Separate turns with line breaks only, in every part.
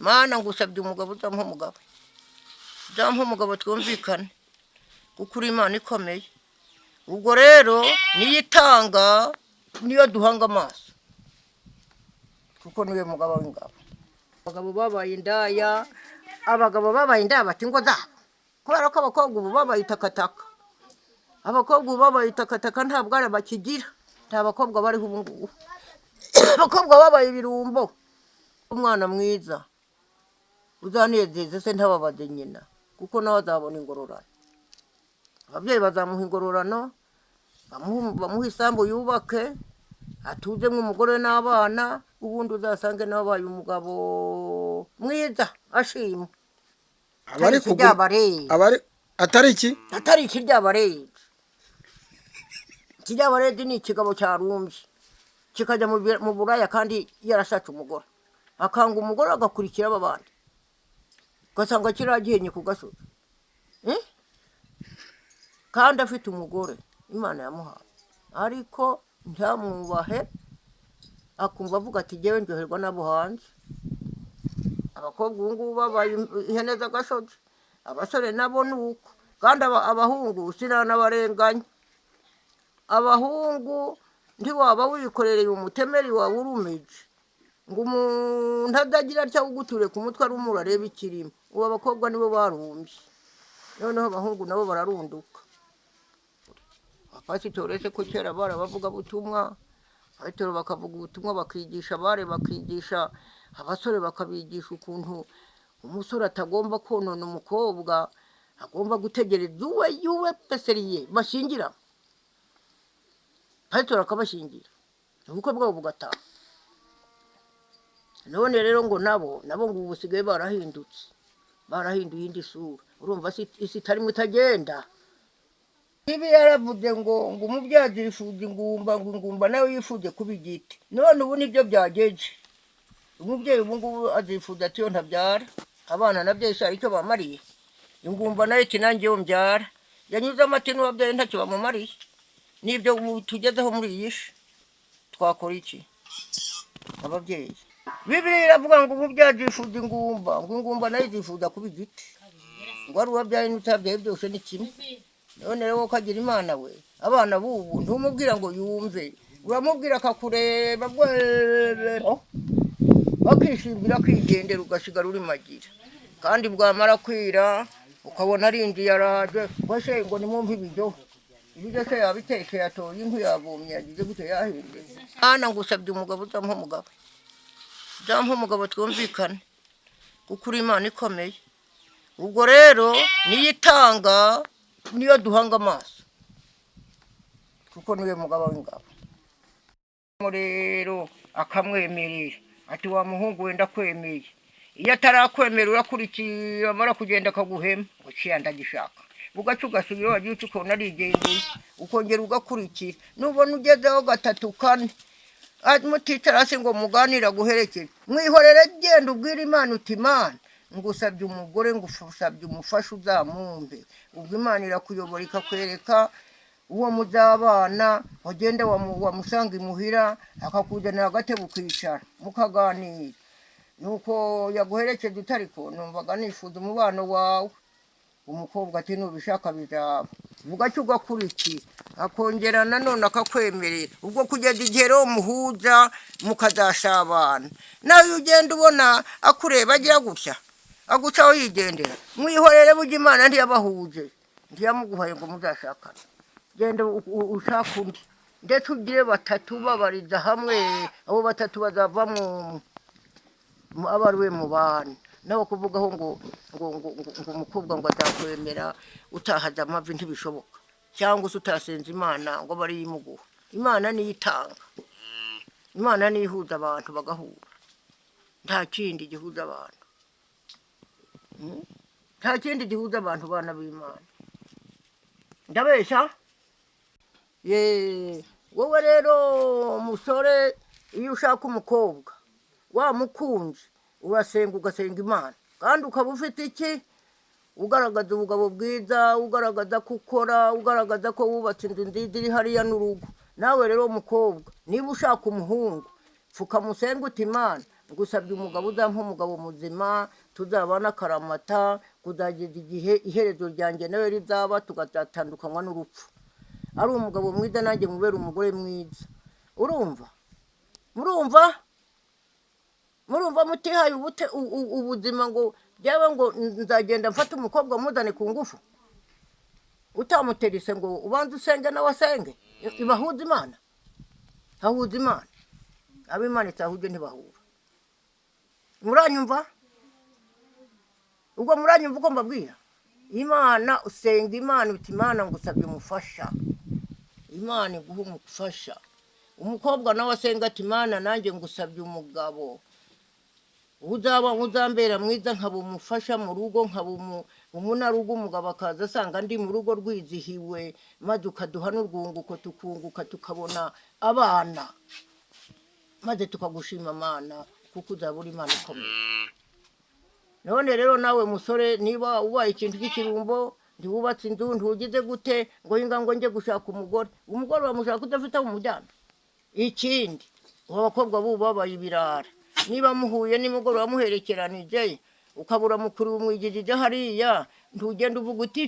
mana ngusabye umugabo uzampa umugabo twumvikane kuko uri Imana ikomeye. Ubwo rero niyitanga niyo duhanga amaso kuko niwe mugabo w'ingabo. Abagabo babaye indaya bati ngo zabo kubera ko abakobwa ubu babaye itakataka. Abakobwa ubu babaye itakataka nta bwara bakigira, nta bakobwa bariho ubu ngubu. Abakobwa babaye ibirumbo. Umwana mwiza uzanezeze se ntababaze nyina kuko nawe azabona ingororano. Ababyeyi bazamuha ingororano, bamuha isambu yubake, atuze nk'umugore n'abana, ubundi uzasange nawe abaye umugabo mwiza ashimwe.
Atari iki?
Atari ikiryabarezi. Ikiryabarezi ni ikigabo cyarumbye kikajya mu buraya kandi yarashatse umugore, akanga umugore agakurikira aba bandi, ugasanga kiragihenye ku gasozi kandi afite umugore Imana yamuhaye, ariko ntamwubahe, akumva avuga ati jyewe ndyoherwa n'abo hanze. Abakobwa ubu ngubu babaye ihene z'agasozi, abasore nabo ni uko. Kandi abahungu sinanabarenganya. Abahungu ntiwaba wikorereye umutemeri wawe urumeje ngo umuntu adagira atya uguture ku mutwe ari umurareba ikirimo. Ubu abakobwa nibo barumbye, noneho abahungu nabo bararunduka. Abapasitori se ko kera barabavuga butumwa, abapasitori bakavuga ubutumwa bakigisha abari, bakigisha abasore, bakabigisha ukuntu umusore atagomba konona umukobwa, agomba gutegereza uwe peseriye bashingira. Pasitori akabashingira ubukwe bwabo bugataha. None rero ngo nabo ngo ubu basigaye barahindutse, barahinduye indi sura. Urumva isi itarimo itagenda. Ibi yaravuze ngo umubyazi yifuza ingumba nawe yifuze kuba igiti. None ubu nibyo byageje. Umubyeyi ubu ngubu azifuza ati yo ntabyara abana nabyo ishari icyo bamariye. Ingumba nayo iti nanjye yo mbyara. Yanyuze amati n'uwabyaye ntacyo bamumariye. Nibyo tugezeho muri iyi shi. Twakora iki ababyeyi? Bibiliya iravuga ngo umubyazi yifuza ingumba nayo yifuza kuba igiti. Ngo ari uwabyaye n'utabyaye byose ni kimwe. None rero ukagira Imana we, abana bubu ntumubwira ngo yumve, uramubwira akakureba bakishimbira kwigendera, ugasigara uri magira. Kandi bwamara kwira ukabona arindiye araje, wese ngo nimwumve ibiryo se yabiteke, yatoye inkwi, yavomye, yagize gute, yahinze. Mana ngusabye umugabo uzampa umugabo twumvikane kuko uri Imana ikomeye. Ubwo rero niyitanga niyo duhanga amaso kuko niwe mugabo w'ingabo. Rero akamwemerera ati wa muhungu wenda kwemeye. Iyo atarakwemera urakurikira, amara kugenda akaguhema uciye ndagishaka, ugaca ugasubira wagiye ukabona arigendeye, ukongera ugakurikira. Nubona ugezeho gatatu kane muticara hasi ngo muganira guherekeza, mwihorere genda ubwira Imana uti Imana ngusabye umugore, ngusabye umufasha uzamumbe. Ubwo Imana irakuyobora ikakwereka uwo muzabana, wagenda wamusanga imuhira akakuzanira agatebe ukicara mukaganira. Nuko yaguherekeza utariko numvaga nifuza umubano wawe. Umukobwa ati nubishaka bizaba, ugaca ugakurikira, akongera nanone akakwemerera. Ubwo kugeza igihe rero muhuza mukazasabana. Nawe ugenda ubona akureba agira gutya agucaho yigendera, mwihorere burya Imana ntiyabahuje, ntiyamuguhaye ngo muzashakane. Genda ushaka undi, ndetse ugire batatu babariza hamwe, abo batatu bazavamo aba ari we mubana. Nawe kuvugaho ngo umukobwa ngo azakwemera utahaza amavi ntibishoboka, cyangwa se utasenze Imana ngo bari yimuguha. Imana niyo itanga, Imana niyo ihuza abantu bagahura, nta kindi gihuza abantu, nta kindi gihuza abantu bana b'Imana. Ndabeshya? Wowe rero umusore, iyo ushaka umukobwa wamukunze urasenga, ugasenga Imana, kandi ukaba ufite iki? Ugaragaza ubugabo bwiza, ugaragaza ko ukora, ugaragaza ko wubatse inzu nziza iri hariya n'urugo. Nawe rero umukobwa, niba ushaka umuhungu, pfuka musenga uti Imana ngusabye umugabo uzampa umugabo muzima tuzabana akaramata kuzageza igihe iherezo ryanjye nawe rizaba tugatandukanywa n'urupfu ari umugabo mwiza nanjye mubera umugore mwiza urumva murumva mutihaye ubuzima ngo byaba ngo nzagenda mfata umukobwa muzane ku ngufu utamuterise ngo ubanze usenge nawe asenge ibahuza imana hahuza imana ab'imana itahuje ntibahura muranyumva ubwo muranyumva uko mbabwira imana usenga imana uti imana ngusabye umufasha imana iguha umufasha umukobwa nawe asenga ati imana nanjye ngusabye umugabo uzambera mwiza nkaba umufasha mu rugo nkaba umunarugo umugabo akaza asanga ndi mu rugo rwizihiwe maze ukaduha n'urwunguko tukunguka tukabona abana maze tukagushima Mana kuko uzaba uri Imana ikomeye none rero nawe musore niba ubaye ikintu cy'ikirumbo ntiwubatse inzu ntugize gute ngo hinga ngo njye gushaka umugore bamushaka udafite umujyana ikindi abakobwa bubu babaye ibirara niba muhuye nimugoroba muherekeranije ukabura mukuru umwigirije hariya ntugenda uvuga uti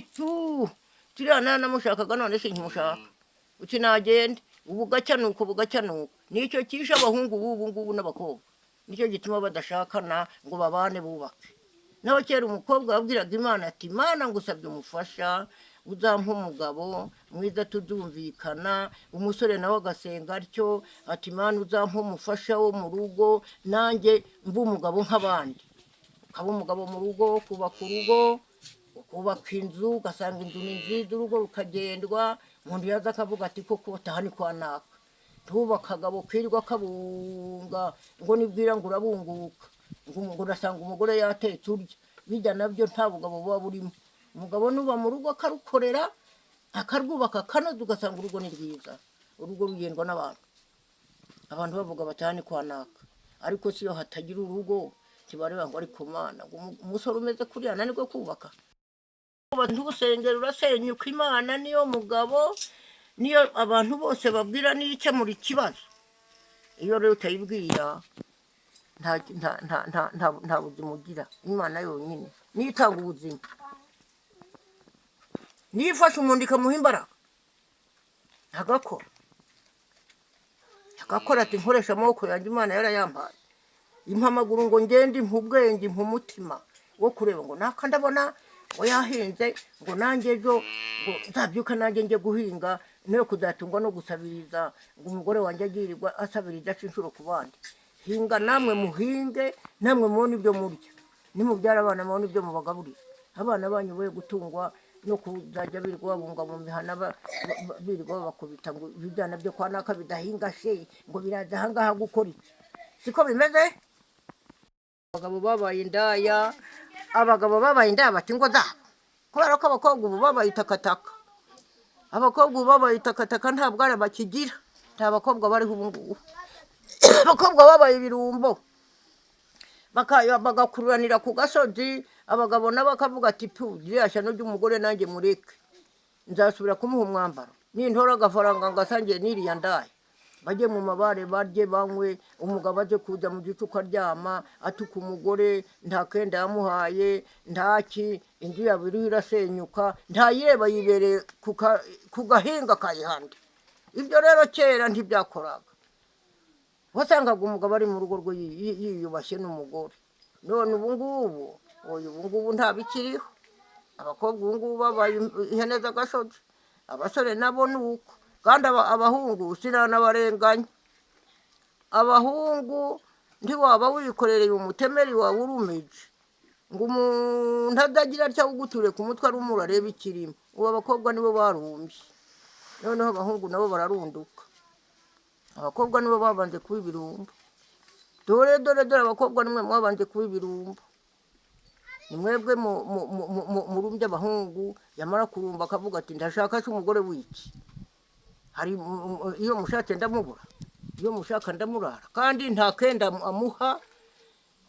turiya namushakaga none se nkimushaka uti nagende ubu gacyanuko nicyo kisha abahungu bubu ngubu n'abakobwa nicyo gituma badashakana ngo babane bubake naho kera umukobwa wabwiraga imana ati imana ngusabye umufasha uzampa umugabo mwiza tuzumvikana umusore nawe agasenga atyo ati imana uzampa umufasha wo mu rugo nanjye mba umugabo nk'abandi ukaba umugabo mu rugo kubaka urugo ukubaka inzu ugasanga inzu ni nziza urugo rukagendwa umuntu yaza akavuga ati koko taha ni kwa naka tuba akagabo kirirwa kabunga ngo nibwira ngo urabunguka ngo urasanga umugore yatetse urya bijya nabyo nta bugabo buba burimo umugabo nuba mu rugo akarukorera akarwubaka kanoze ugasanga urugo ni rwiza urugo rugendwa abantu bavuga batahani kwa naka ariko siyo hatagira urugo kibareba ngo ari ku Mana umusore umeze kuriya nanirwe kubaka ntusengera urasenyuka Imana niyo mugabo niyo abantu bose babwira n'ikemura ikibazo iyo rero utayibwira nta buzima ugira Imana yonyine niyo itanga ubuzima niyo ifasha umuntu ikamuha imbaraga agakora ati nkoresha amaboko yanjye Imana yarayambaye impamaguru ngo ngende impubwenge impumutima wo kureba ngo naka ndabona ngo yahinze ngo nanjye ejo ngo nzabyuka nanjye njye guhinga niyo kuzatungwa no gusabiriza ngo umugore wanjye agirirwa asabiriza aca inshuro ku bandi hinga namwe muhinge namwe mubona ibyo murya nimubyara abana mubona ibyo mubagaburira abana banyu boye gutungwa no kuzajya birirwa babunga mu mihana birirwa babakubita ngo ibijyana byo kwa naka bidahinga she ngo biraza ahangaha gukora iki siko bimeze abagabo babaye indaya bati ngo zabo kubera ko abakobwa ubu babaye itakataka nta bwara bakigira nta bakobwa bariho ubu ngubu abakobwa babaye ibirumbo bagakururanira ku gasozi abagabo nabo bakavuga ati ririya shyano ry'umugore nanjye mureke nzasubira kumuha umwambaro nintora agafaranga ngasangiye n'iriya ndaya bajye mu mabare barye banywe umugabo aje kuza mu gicuku aryama atuka umugore nta kenda yamuhaye ntaki inzu yabo iriho irasenyuka ntayireba yibereye ku gahinga kayihande ibyo rero kera ntibyakoraga wasangaga umugabo ari mu rugo rwe yiyubashye n'umugore none ubu ngubu nta bikiriho abakobwa ubu ngubu babaye ihene z'agasozi abasore nabo ni uko kandi abahungu sinanabarenganya abahungu ntiwaba wikorereye umutemeri wawe urumeje ngo umuntu adagira atya uguture ku mutwe ari umura areba ikirimo ubu abakobwa nibo barumbye noneho abahungu nabo bararunduka abakobwa nibo babanje kuba ibirumbo dore abakobwa nimwe mwabanje kuba ibirumbo ni mwebwe murumbye abahungu yamara kurumba akavuga ati ndashaka se umugore w'iki hari iyo mushatse ndamubura iyo mushaka ndamurara kandi nta kenda amuha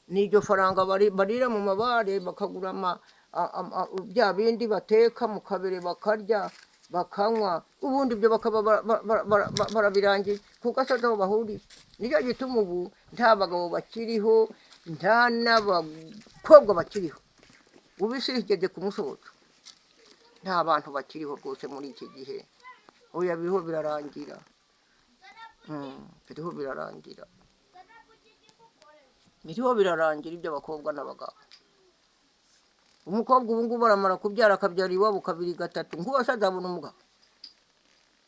n'iryo faranga barira mu mabare bakagura bya bindi bateka mu kabere bakarya bakanywa ubundi ibyo bakaba barabirangiye kuko asaza aho bahuriye. Nicyo gituma ubu nta bagabo bakiriho nta n'abakobwa bakiriho, ubu isi igeze ku musozo, nta bantu bakiriho rwose muri iki gihe. Oya biriho birarangira, biriho birarangira, biriho birarangira iby'abakobwa n'abagabo. Umukobwa ubu ngubu aramara kubyara akabyara iwabo kabiri gatatu, nk'uwase azabona umugabo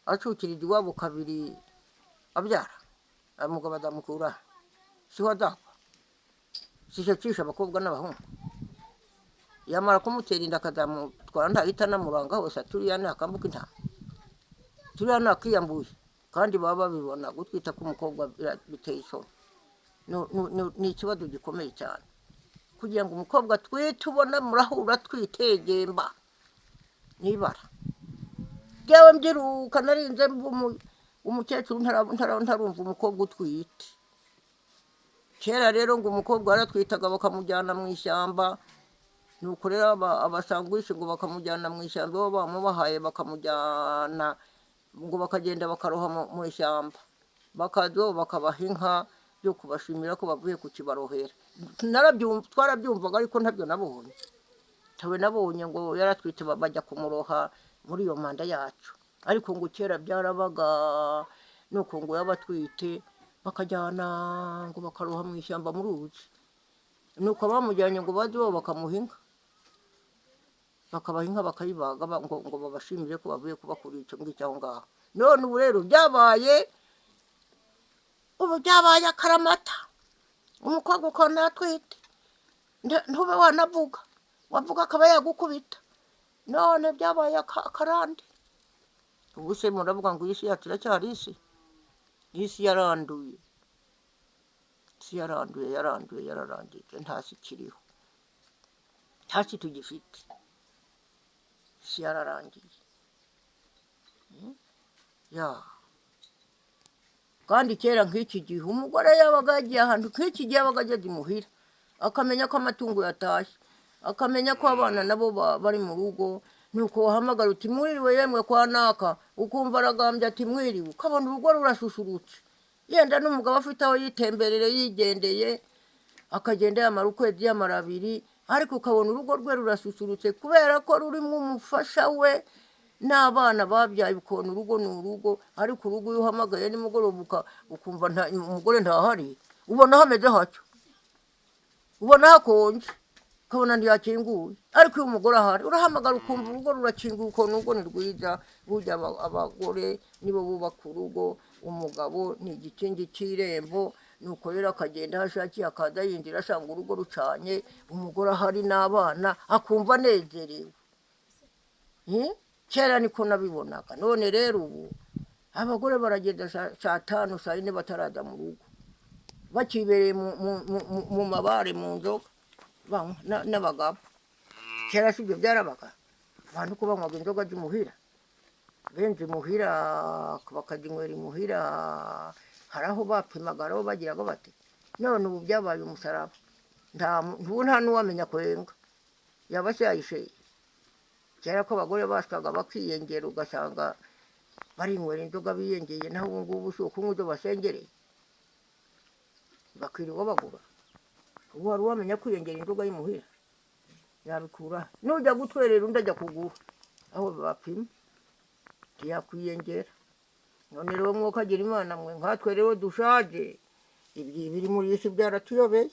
acukirije iwabo kabiri abyara, umugabo azamukura siho azapfa, sicyo cisha abakobwa n'abahungu. Yamara kumutera inda akazamutwara ntahita anamuranga hose, turiya ni akambuka intama, turiya ni akiyambuye, kandi baba babibona. Gutwita k'umukobwa biteye isoni, ni ikibazo gikomeye cyane. Kugira ngo umukobwa twite ubona murahura twitegemba nibara. Byawe mbyiruka narinze umukecuru ntarumva umukobwa utwite. Kera rero ngo umukobwa yaratwitaga bakamujyana mu ishyamba, nuko rero abasangwishe ngo bakamujyana mu ishyamba, bo bamubahaye bakamujyana ngo bakagenda bakaroha mu ishyamba, bakaza bakabaha inka yo kubashimira ko bavuye ku kibarohera. Twarabyumvaga ariko ntabyo nabonye, tawe nabonye ngo yaratwite bajya kumuroha muri iyo manda yacu. Ariko ngo kera byarabaga nuko ngo yabatwite bakajyana ngo bakaroha mu ishyamba mu ruzi, nuko bamujyanye ngo baze bo bakamuha inka, bakabaha inka bakayibaga ngo babashimire ko bavuye kubakura icyo ngicyo aho ngaho. None ubu rero byabaye akaramata, umukobwa ukabona atwite ntube wanavuga, wavuga akaba yagukubita. None byabaye akarande. Ubu se muravuga ngo isi yacu iracyari isi? Isi yaranduye, isi yaranduye, yararangije, nta si kiriho, nta si tugifite, isi yararangiye. Kandi kera nk'iki gihe umugore yabaga yagiye ahantu, nk'iki gihe yabaga ageze imuhira, akamenya ko amatungo yatashye, akamenya ko abana nabo bari mu rugo, nuko wahamagara uti mwiriwe yemwe kwa naka, ukumva aragambye ati mwiriwe, ukabona urugo rurasusurutse. Yenda n'umugabo afite aho yitemberere yigendeye, akagenda yamara ukwezi yamara abiri, ariko ukabona urugo rwe rurasusurutse kubera ko rurimo umufasha we n'abana babyaye. Ukabona urugo ni urugo, ariko urugo iyo uhamagaye nimugoroba ukumva umugore ntahari, ubona hameze hacyo, ubona hakonje, ukabona ntiyakinguye. Ariko iyo umugore ahari urahamagara ukumva urugo rurakinguye, ukabona urugo ni rwiza. Burya abagore nibo bubaka urugo, umugabo ni igikingi cy'irembo. Nuko rero akagenda aho ashakiye, akaza yinjira asanga urugo rucanye, umugore ahari n'abana, akumva anezerewe. Kera niko nabibonaga. None rero ubu abagore baragenda saa tanu saa yine bataraza mu rugo, bakibereye mu mabare mu nzoga n'abagabo. Kera si ibyo byarabaga, abantu ko banywaga inzoga z'imuhira, benze imuhira bakazinywera imuhira, hari aho bapimaga, hari aho bagiraga bati. None ubu byabaye umusaraba, ubu nta n'uwamenya kwenga, yaba yayisheye. Kera ko abagore basaga bakiyengera, ugasanga barinywera inzoga biyengeye, naho ubu ngubu si ukunywa ibyo basengereye, bakwirirwa bagura. Ubu hari uwamenya kwiyengera inzoga y'imuhira, yabikura. Nujya gutwerera undi ajya kugura aho bapima, ntiyakwiyengera. None rero mwokagira Imana mwe, nkatwe rero dushaje, ibiri muri isi byaratuyobeye.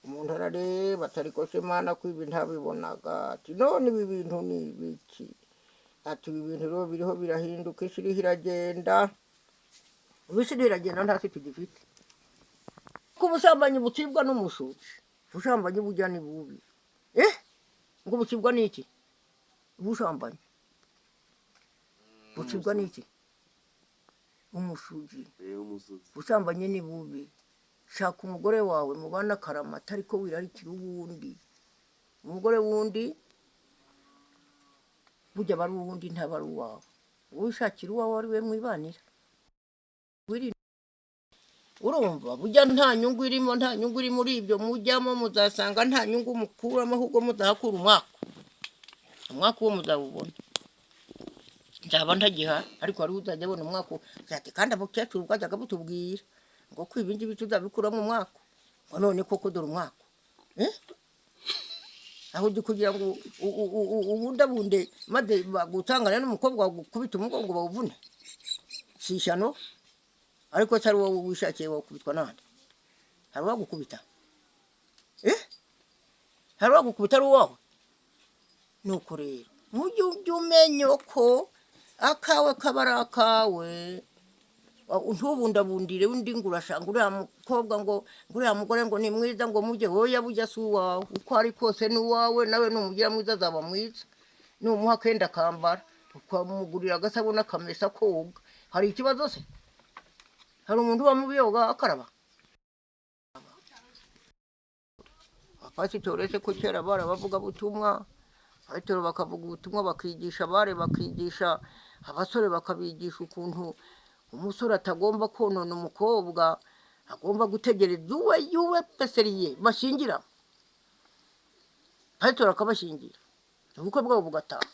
Umuntu arareba atari ko se Mana ko ibi ntabibonaga, ati none ibi bintu ni ibiki? Ati ibi bintu rero biriho birahinduka, isi iriho iragenda, isi iriho iragenda, nta si tugifite. Ko ubusambanyi bucibwa n'umushuci, ubusambanyi bujya ni bubi. Ngo bucibwa n'iki? Ubusambanyi bucibwa n'iki? Umushuji. Ubusambanyi ni bubi. Shaka umugore wawe mubana akaramata, ariko wirarikira uwundi. Umugore wundi burya bari uwundi ntaba ari uwawe, wishakira uwawe ari we mwibanira. Urumva burya nta nyungu irimo, nta nyungu iri muri ibyo mujyamo, muzasanga nta nyungu mukuramo, ahubwo muzahakura umwaka uwo muzawubona. nzaba ntagiha ariko hari uzajya abona umwaka ati kandi abakecuru bwajyaga butubwira ngo ko ibi ngibi tuzabikuramo umwaka ngo none koko dore umwaka aho kugira ngo ubundabunde maze bagutangana n'umukobwa gukubita umugongo bawuvune si ishyano ariko atari wowe wishakiye wakubitwa nande hari uwagukubita hari uwagukubita ari uwawe nuko rero mujye umenya ko akawe kaba ari akawe ntubundabundire undi ngo urashanga uriya mukobwa ngo uriya mugore ngo ni mwiza ngo mujye wowe bujya si uwawe uko ari kose ni uwawe nawe numugira mwiza azaba mwiza numuha akenda akambara ukamugurira agasabune akamesa koga hari ikibazo se hari umuntu uba mubi yoga akaraba abapasitori se ko kera barabavuga butumwa abitoro bakavuga ubutumwa bakigisha bare bakigisha abasore bakabigisha ukuntu umusore atagomba konona umukobwa agomba gutegereza uwe peseriye bashingira abitoro akabashingira ubukwe bwabo bugataha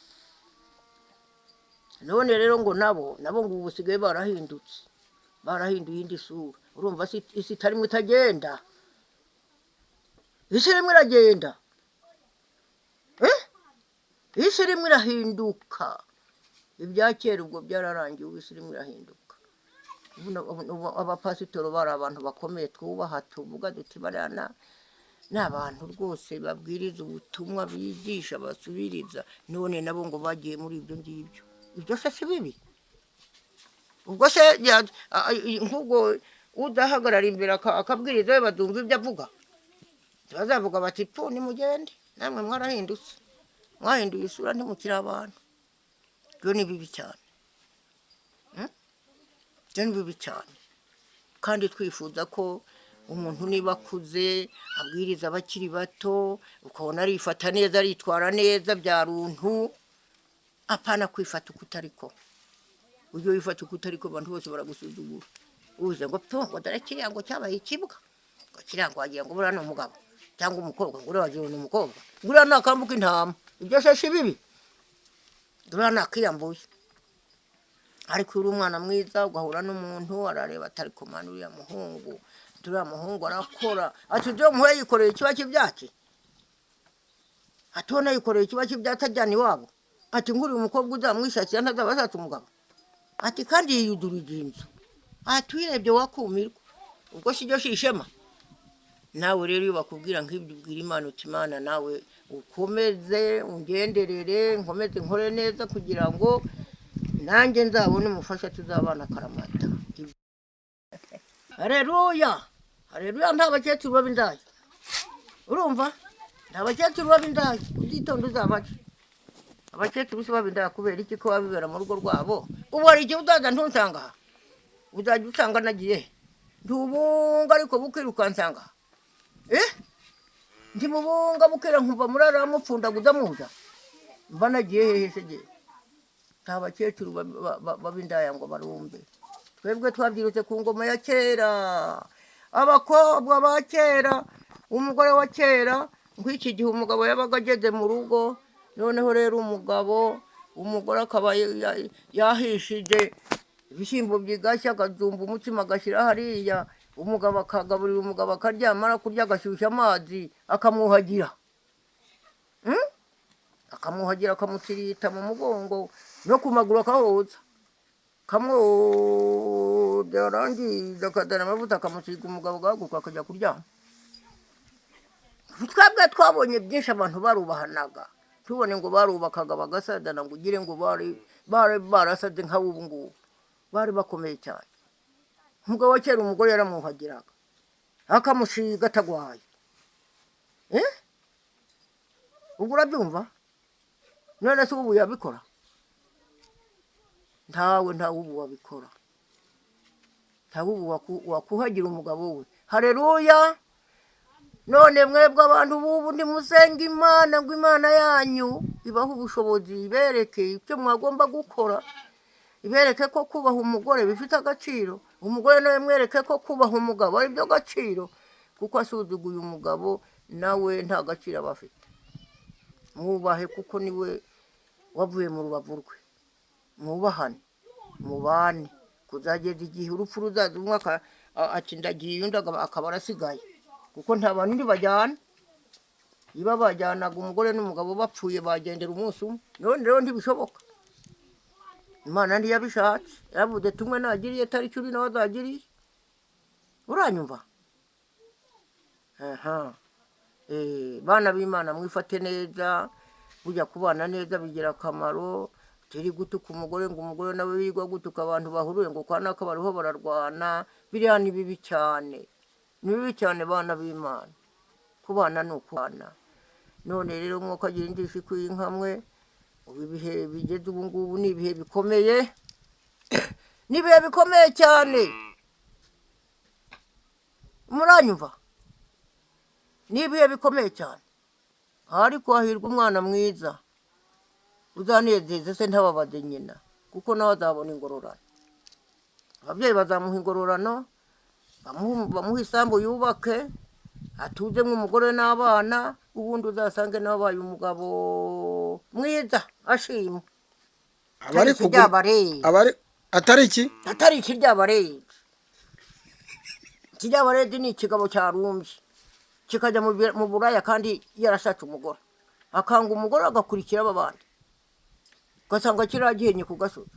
none rero ngo nabo ngo ubusigaye barahindutse barahinduye indi sura urumva isi itarimo itagenda isi rimwe iragenda isi rimwe irahinduka ibya kera ubwo byararangiye ubu isi rimwe irahinduka abapasitoro bari abantu bakomeye twubaha tuvuga duti barana n'abantu rwose babwiriza ubutumwa bigisha basubiriza none nabo ngo bagiye muri ibyo ngibyo ibyo se si bibi ubwo se nk'ubwo udahagarara imbere akabwiriza we badumva ibyo avuga bazavuga bati pu nimugende namwe mwarahindutse mwahinduye isura ntimukiri abantu byo ni bibi cyane byo ni bibi cyane kandi twifuza ko umuntu niba akuze abwiriza abakiri bato ukabona arifata neza aritwara neza bya runtu apana kwifata uko utari ko ujye wifata uko utari ko abantu bose baragusuzugura uze ngo ngo dore kiriya ngo cyabaye ikibwa ngo kiriya ngo wagira ngo buriya ni umugabo cyangwa umukobwa ngo uriya wagira ngo ni umukobwa ngo uriya nakambuka intama ibyo se si bibi uriya nakiyambuye ariko uri umwana mwiza ugahura n'umuntu arareba atari kumana uriya muhungu uriya muhungu arakora ati dore muhe yikoreye ikiba cy'ibyatsi ati ubona yikoreye ikiba cy'ibyatsi ajyana iwabo ati nguriye umukobwa uzamwishakira ntazaba azata umugabo ati kandi yiyudurije inzu ati wirebye wakumirwa ubwo si byo si ishema nawe rero iyo bakubwira nk'ibyo ubwira Imana uti Imana nawe ukomeze ungenderere nkomeze nkore neza kugira ngo nanjye nzabone umufasha tuzabana akaramata Haleluya haleluya nta bakecuru babindaya urumva nta bakecuru babindaya uzitonda uzabaje abakecuru se babindaya kubera iki ko babibera mu rugo rwabo ubu hari igihe uzaza ntunsanga uzajya usanga nagiye ntubunga ariko bukirukansanga ndimubunga bukera nkumva murara mupfundaguza muza mba nagiye hehe se gihe nta bakecuru babindaya ngo barumbe twebwe twabyirutse ku ngoma ya kera abakobwa ba kera umugore wa kera nk'iki gihe umugabo yabaga ageze mu rugo noneho rero umugore akaba yahishije ibishyimbo bigashya akajumba umutsima agashyira hariya umugabo akagaburira umugabo akaryamara kurya agashyushya amazi akamwuhagira akamuhagira akamusirita mu mugongo no ku maguru akahoza kamwoza yarangiza akazana amavuta akamusiga umugabo agahaguruka akajya kuryama twebwe twabonye byinshi abantu barubahanaga tubone ngo barubakaga bagasadana ngo ugire ngo bari barasaze nk'abo ngubu bari bakomeye cyane umugabo wa kera umugore yaramwuhagiraga akamusiga atagwaye ubwo urabyumva none se ubu yabikora ntawe ubu wabikora ntawe ubu wakuhagira umugabo we haleluya none mwebwe abantu bubu ndimusenga Imana ngo Imana yanyu ibaho ubushobozi ibereke icyo mwagomba gukora ibereke ko kubaha umugore bifite agaciro umugore nawe mwereke ko kubaha umugabo ari byo gaciro kuko asuzuguye umugabo nawe nta gaciro aba afite mwubahe kuko niwe wavuye mu rubavu rwe mwubahane mubane kuzageza igihe urupfu ruzaza umwe ati ndagiye undi akaba arasigaye kuko nta bantu ndi bajyana niba bajyanaga umugore n'umugabo bapfuye bagendera umunsi umwe none rero ntibishoboka Imana ntiyabishatse yavuze tumwe nagiriye tariki uri nawe azagiriye uranyumva aha bana b'Imana mwifate neza burya kubana neza bigira akamaro turi gutuka umugore ngo umugore nawe yigwa gutuka abantu bahuruye ngo kwa naka bariho bararwana biriya ni bibi cyane bana b'Imana kubana ni ukubana none rero mwuka agira indishyi kw'inkamwe ubu ibihe bigeze ubu ngubu ni ibihe bikomeye n'ibihe bikomeye cyane muranyumva ni ibihe bikomeye cyane ariko hahirwa umwana mwiza uzanezeze se ntababaze nyina kuko nawe azabona ingororano ababyeyi bazamuha ingororano bamuha isambu yubake atuze nk'umugore n'abana ubundi uzasange nawe abaye umugabo mwiza ashimwe
atari iki
ry'abarezi ikiryabarezi ni ikigabo cyarumbye kikajya mu buraya kandi yarashatse umugore akanga umugore agakurikira aba bandi ugasanga kiragihenye ku gasozi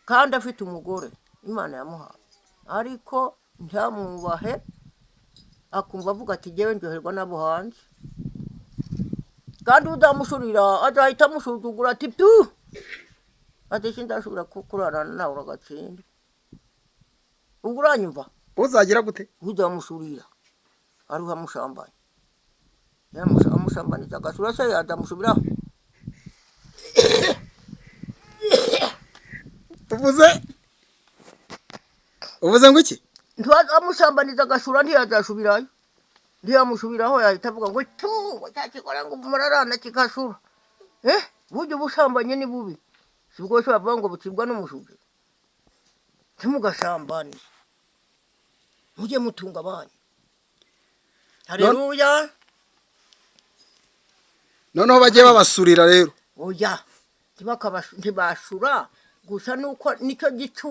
kandi afite umugore Imana yamuhaye ariko ntamwubahe akumva avuga ati jyewe ndyoherwa n'abo hanze kandi uzamushurira azahita amusuzugura ati tu ati sindashobora kurarana nawe uragatsindwa ubwo uranyumva
uzagira gute
uzamushurira ariho amushambanye amushambaniza agasura se yadamusubiraho
uvuze ngo iki
amushambaniza agashura ntiyazashubirayo ntiyamushubiraho yahita avuga ngo tu cyakikora ngo murarana kigashura burya ubushambanye ni bubi si bwo ushobora kuvuga ngo bucibwa n'umushuje ntimugashambane mujye mutunga abanyu haleluya
noneho bagiye babasurira rero
oya ntibashura gusa nuko nicyo gica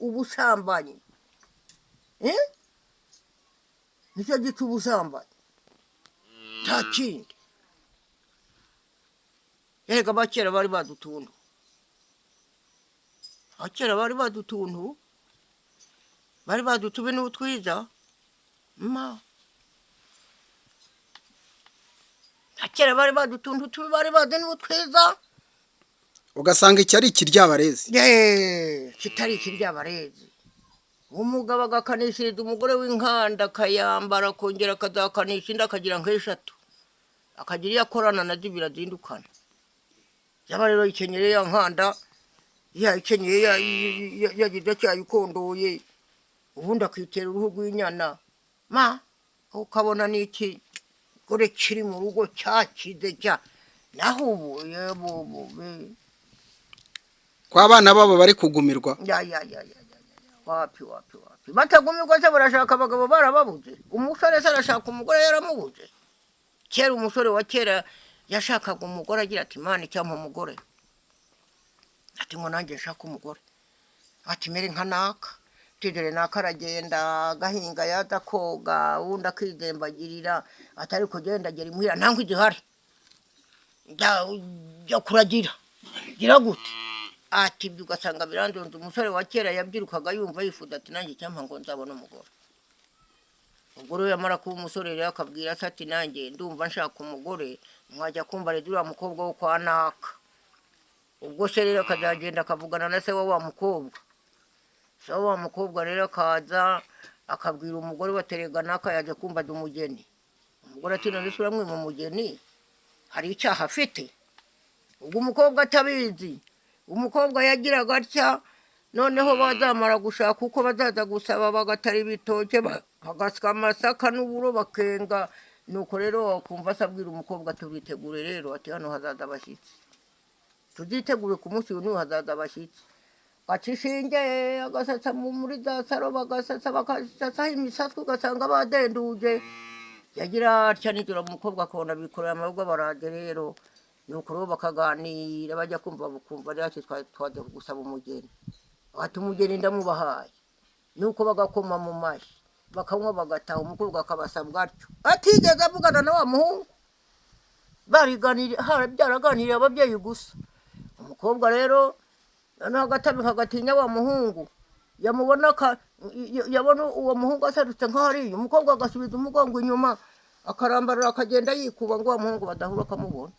ubusambanyi nicyo gica ubusambanyi nta kindi erega abakera bari badutuntu bari badutube n'utwiza akera bari badutuntu tubi bari bade n'utwiza
ugasanga iki ari ikiryabarezi
kitari ikiryabarezi umugabo agakanishiriza umugore w'inkanda akayambara akongera akazakanisha indi akagira nk'eshatu akagira iyo akorana na zibiri azindukana yaba rero ikenyeye ya nkanda ikenyeye yagize cyayikondoye ubundi akitera uruhu rw'inyana ukabona n'iki gore kiri mu rugo cyakize naho ubu
kwa abana babo bari kugumirwa
wapi batagumirwa se barashaka abagabo barababuze umusore se arashaka umugore yaramubuze kera umusore wa kera yashakaga umugore agira ati Imana icyampa umugore ati ngo nanjye nshaka umugore ati mere nka naka tidere naka aragenda agahinga yaza koga ubundi akidembagirira atari kugenda agera imuhira ntabwo igihari jya kuragira gira gute ati ibyo ugasanga birandonze umusore wa kera yabyirukaga yumva yifuza ati nanjye icyampa ngo nzabone umugore ubwo rero yamara kuba umusore rero akabwira se ati nanjye ndumva nshaka umugore mwajya kumva rero uriya mukobwa wo kwa naka ubwo se rero akazagenda akavugana na se wa mukobwa se wa mukobwa rero akaza akabwira umugore baterega naka yaje kumbaza umugeni umugore ati none se uramwima umugeni hari icyaha afite ubwo umukobwa atabizi umukobwa yagiraga atya noneho bazamara gushaka uko bazaza gusaba bagatara ibitoke bagasya amasaka n'uburo bakenga nuko rero wakumva asabwira umukobwa tubitegure rero ati hano hazaza abashyitsi tuzitegure ku munsi uyu hazaza abashyitsi acishinge agasasa muri za saro bagasasa bakasasaho imisatsi ugasanga badenduje yagira atya nijoro umukobwa akabona bikorera amaboko barade rero nuko rero bakaganira bajya kumva bukumva rero twajya gusaba umugeni ati umugeni ndamubahaye nuko bagakoma mu mashyi bakanywa bagataha umukobwa akabasabwa atyo atigeze avugana na wa muhungu byaraganiriye ababyeyi gusa umukobwa rero noneho agatabi kagatinya wa muhungu yabona uwo muhungu aserutse nk'ahariya umukobwa agasubiza umugongo inyuma akarambarara akagenda yikuba ngo wa muhungu badahura akamubona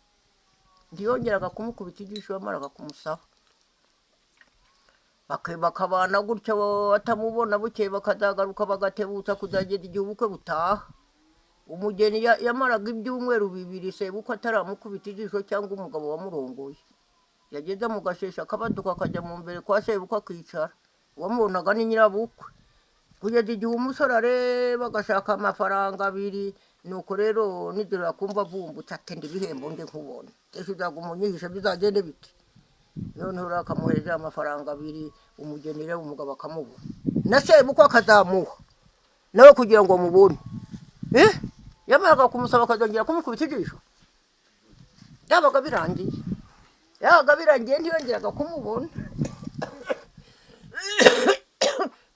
ntiyongeraga kumukubita ijisho yamaraga kumusaba bakabana gutyo batamubona bukeye bakazagaruka bagatebutsa kuzageza igihe ubukwe butaha umugeni yamaraga ibyumweru 2 sebukwe ataramukubita ijisho cyangwa umugabo wamurongoye yageze mu gashesha akabaduka akajya mu mbere kwa sebukwe akicara wamubonaga ni nyirabukwe kugeza igihe umusore areba agashaka amafaranga 2 nuko rero nidura kumva avumbutse atenda ibihembo nge nkubona ese uzagumunyihisha bizagende bite noneho rakamuhereza amafaranga 2 umugeni rero umugabo akamubona na sebukwe akazamuha nawe kugira ngo mubone yamaraga kumusaba akazongera kumukubita ijisho yabaga birangiye ntiyongeraga kumubona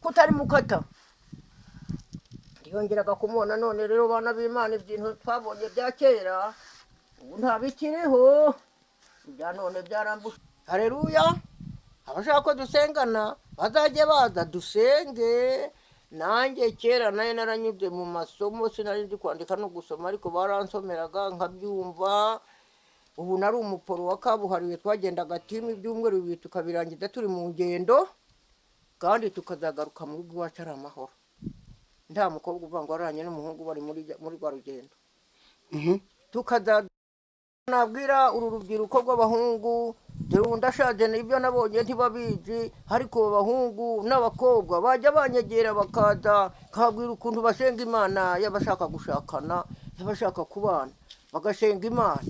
kutari mukata ntiyongeraga kumubona none rero bana b'Imana ibintu twabonye bya kera ubu nta bikiriho ibya none byarambutse haleluya abashaka ko dusengana bazajye baza dusenge nanjye kera nayo naranyuze mu masomo sinari nzi kwandika no gusoma ariko baransomeraga nkabyumva ubu nari umuporo wa kabuhariwe twagendaga timu ibyumweru 2 tukabirangiza turi mu ngendo kandi tukazagaruka mu rugo iwacu ari amahoro nta mukobwa uvuga ngo aranye n'umuhungu bari muri rwa rugendo nabwira uru rubyiruko rw'abahungu dore ndashaje n'ibyo nabonye ntibabizi ariko abahungu n'abakobwa bajya banyegera bakaza kabwira ukuntu basenga Imana y'abashaka gushakana y'abashaka kubana bagasenga Imana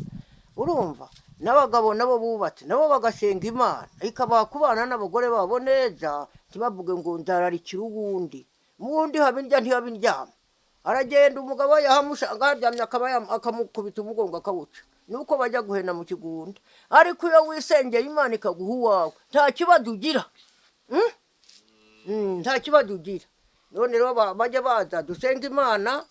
urumva n'abagabo nabo bubatse nabo bagasenga Imana ikabaha kubana n'abagore babo neza ntibavuge ngo ndararikira ubundi mundi habindya ntihabindyama aragenda umugabo yahamushanga haryamye akamukubita umugongo akawuca nuko bajya guhena mu kigunda ariko iyo wisengeye Imana ikaguha uwawe nta kibazo ugira nta kibazo ugira none rero bajya baza dusenga Imana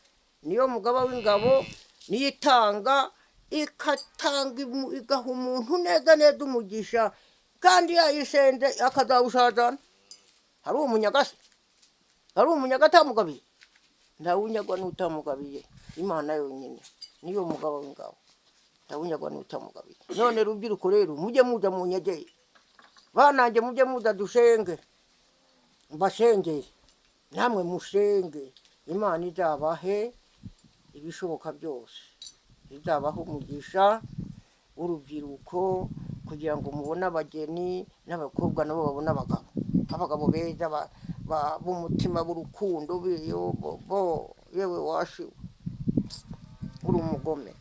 niyo mugaba w'ingabo niyitanga ikatanga igaha umuntu neza umugisha kandi yayisenze akazawushazana hari umunyaga atamugabiye ndawunyagwa n'utamugabiye Imana yonyine niyo mugaba w'ingabo ndawunyagwa n'utamugabiye none rubyiruko rero mujye muza mu nyegeye bananjye mujye muza dusenge mbasengeye namwe musenge Imana izabahe ibishoboka byose izabaho umugisha w'urubyiruko kugira ngo mubone abageni n'abakobwa nabo babone abagabo beza b'umutima b'urukundo yewe washiwe uri umugome